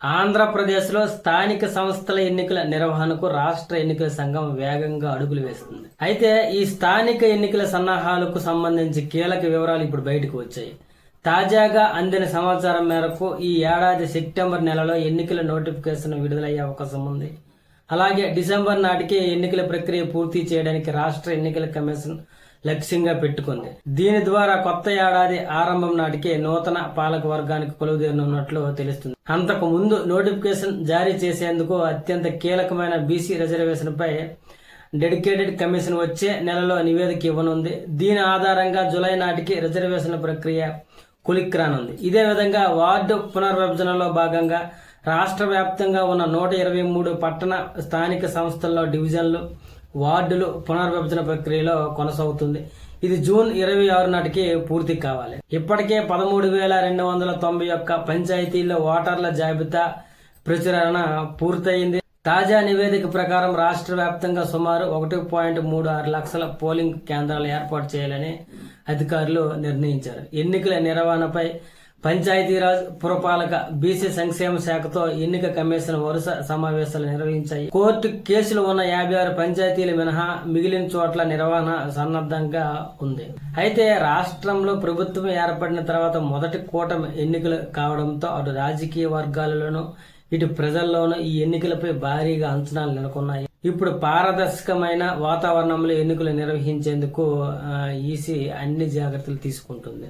ఆంధ్రప్రదేశ్లో స్థానిక సంస్థల ఎన్నికల నిర్వహణకు రాష్ట్ర ఎన్నికల సంఘం వేగంగా అడుగులు వేస్తుంది. అయితే ఈ స్థానిక ఎన్నికల సన్నాహాలకు సంబంధించి కీలక వివరాలు ఇప్పుడు బయటకు వచ్చాయి. తాజాగా అందిన సమాచారం మేరకు ఈ ఏడాది సెప్టెంబర్ నెలలో ఎన్నికల నోటిఫికేషన్ విడుదలయ్యే అవకాశం ఉంది. అలాగే డిసెంబర్ నాటికి ఎన్నికల ప్రక్రియ పూర్తి చేయడానికి రాష్ట్ర ఎన్నికల కమిషన్ లక్ష్యంగా పెట్టుకుంది. దీని ద్వారా కొత్త ఏడాది ఆరంభం నాటికి నూతన పాలక వర్గానికి కొలువుదీరనున్నట్లు తెలుస్తుంది. అంతకు ముందు నోటిఫికేషన్ జారీ చేసేందుకు అత్యంత కీలకమైన బీసీ రిజర్వేషన్ పై డెడికేటెడ్ కమిషన్ వచ్చే నెలలో నివేదిక ఇవ్వనుంది. దీని ఆధారంగా జూలై నాటికి రిజర్వేషన్ ప్రక్రియ కులిక్రానుంది. ఇదే విధంగా వార్డు పునర్విభజనలో భాగంగా రాష్ట్ర వ్యాప్తంగా ఉన్న 123 పట్టణ స్థానిక సంస్థల్లో డివిజన్లు, వార్డులు పునర్విభజన ప్రక్రియలో కొనసాగుతుంది. ఇది జూన్ 26 నాటికి పూర్తి కావాలి. ఇప్పటికే 13,291 పంచాయతీల్లో ఓటర్ల జాబితా ప్రచురణ పూర్తయింది. తాజా నివేదిక ప్రకారం రాష్ట్ర వ్యాప్తంగా సుమారు 1.36 లక్షల పోలింగ్ కేంద్రాలు ఏర్పాటు చేయాలని అధికారులు నిర్ణయించారు. ఎన్నికల నిర్వహణపై పంచాయతీరాజ్, పురపాలక, బీసీ సంక్షేమ శాఖతో ఎన్నిక కమిషన్ వరుస సమావేశాలు నిర్వహించాయి. కోర్టు కేసులు ఉన్న 56 పంచాయతీలు మినహా మిగిలిన చోట్ల నిర్వహణ సన్నద్ధంగా ఉంది. అయితే రాష్ట్రంలో ప్రభుత్వం ఏర్పడిన తర్వాత మొదటి కూటమి ఎన్నికలు కావడంతో అటు రాజకీయ వర్గాలలోనూ ఇటు ప్రజల్లోనూ ఈ ఎన్నికలపై భారీగా అంచనాలు నెలకొన్నాయి. ఇప్పుడు పారదర్శకమైన వాతావరణంలో ఎన్నికలు నిర్వహించేందుకు ఈసీ అన్ని జాగ్రత్తలు తీసుకుంటుంది.